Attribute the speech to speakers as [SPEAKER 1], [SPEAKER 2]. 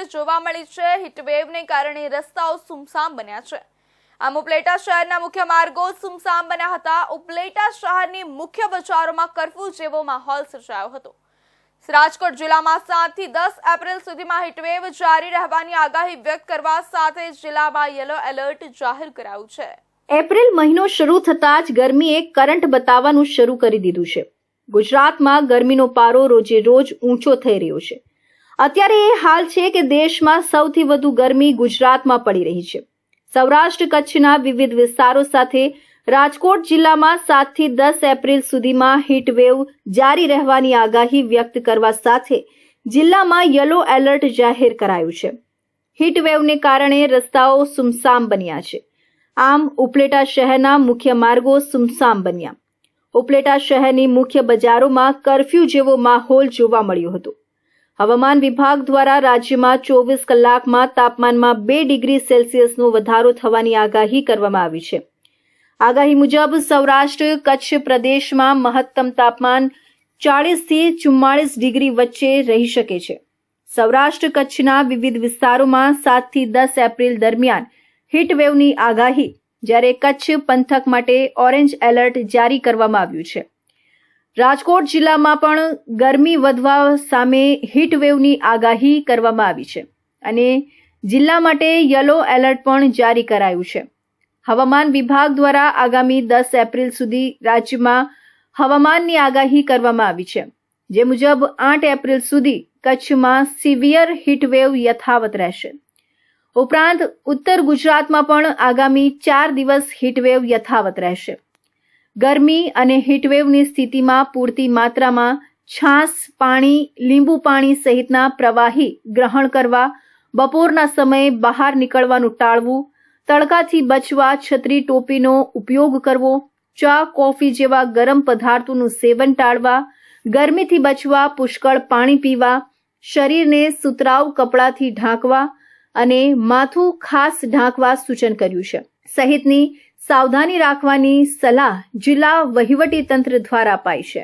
[SPEAKER 1] અસર જોવા મળી છે। હીટવેવને કારણે રસ્તાઓ સુમસામ બન્યા છે। આમ ઉપલેટા શહેરના મુખ્ય માર્ગો સુમસામ બન્યા હતા। ઉપલેટા શહેરની મુખ્ય બજારોમાં કર્ફ્યુ જેવો માહોલ સર્જાયો હતો। રાજકોટ જિલ્લામાં 7 થી 10 એપ્રિલ સુધીમાં હીટવેવ જારી રહેવાની આગાહી વ્યક્ત કરવા સાથે જિલ્લામાં યલો એલર્ટ જાહેર કરાયું છે।
[SPEAKER 2] એપ્રિલ મહિનો શરૂ થતાં જ ગરમીએ કરંટ બતાવવાનું શરૂ કરી દીધું છે। ગુજરાતમાં ગરમીનો પારો રોજે રોજ ઊંચો થઈ રહ્યો છે। અત્યારે એ હાલ છે કે દેશમાં સૌથી વધુ ગરમી ગુજરાતમાં પડી રહી છે। સૌરાષ્ટ્ર કચ્છના વિવિધ વિસ્તારો સાથે રાજકોટ જિલ્લામાં 7 થી 10 એપ્રિલ સુધીમાં હીટવેવ જારી રહેવાની આગાહી વ્યક્ત કરવા સાથે જિલ્લામાં યલો એલર્ટ જાહેર કરાયું છે। હીટવેવને કારણે રસ્તાઓ સુમસામ બન્યા છે। આમ ઉપલેટા શહેરના મુખ્ય માર્ગો સુમસામ બન્યા। ઉપલેટા શહેરની મુખ્ય બજારોમાં કર્ફ્યુ જેવો માહોલ જોવા મળ્યો હતો। હવામાન વિભાગ દ્વારા રાજ્યમાં 24 કલાકમાં તાપમાનમાં 2 ડિગ્રી સેલ્સિયસનો વધારો થવાની આગાહી કરવામાં આવી છે। આગાહી મુજબ સૌરાષ્ટ્ર કચ્છ પ્રદેશમાં મહત્તમ તાપમાન 40 થી 44 ડિગ્રી વચ્ચે રહી શકે છે। સૌરાષ્ટ્ર કચ્છના વિવિધ વિસ્તારોમાં 7 થી 10 એપ્રિલ દરમિયાન હીટવેવની આગાહી, જ્યારે કચ્છ પંથક માટે ઓરેન્જ એલર્ટ જારી કરવામાં આવ્યું છે। રાજકોટ જિલ્લામાં પણ ગરમી વધવા સામે હીટવેવની આગાહી કરવામાં આવી છે અને જિલ્લા માટે યલો એલર્ટ પણ જારી કરાયું છે। હવામાન વિભાગ દ્વારા આગામી 10 એપ્રિલ સુધી રાજ્યમાં હવામાનની આગાહી કરવામાં આવી છે, જે મુજબ 8 એપ્રિલ સુધી કચ્છમાં સિવિયર હીટવેવ યથાવત રહેશે। ઉપરાંત ઉત્તર ગુજરાતમાં પણ આગામી 4 દિવસ હીટવેવ યથાવત રહેશે। ગરમી અને હીટવેવની સ્થિતિમાં પૂરતી માત્રામાં છાશ, પાણી, લીંબુ પાણી સહિતના પ્રવાહી ગ્રહણ કરવા, બપોરના સમયે બહાર નીકળવાનું ટાળવું, તડકાથી બચવા છત્રી ટોપીનો ઉપયોગ કરવો, ચા, કોફી જેવા ગરમ પદાર્થોનું સેવન ટાળવા, ગરમીથી બચવા પુષ્કળ પાણી પીવા, શરીરને સુતરાઉ કપડાથી ઢાંકવા અને માથું ખાસ ઢાંકવા સૂચન કર્યું છે સહિતની સાવધાની રાખવાની સલાહ જિલ્લા વહીવટી તંત્ર દ્વારા અપાઈ છે।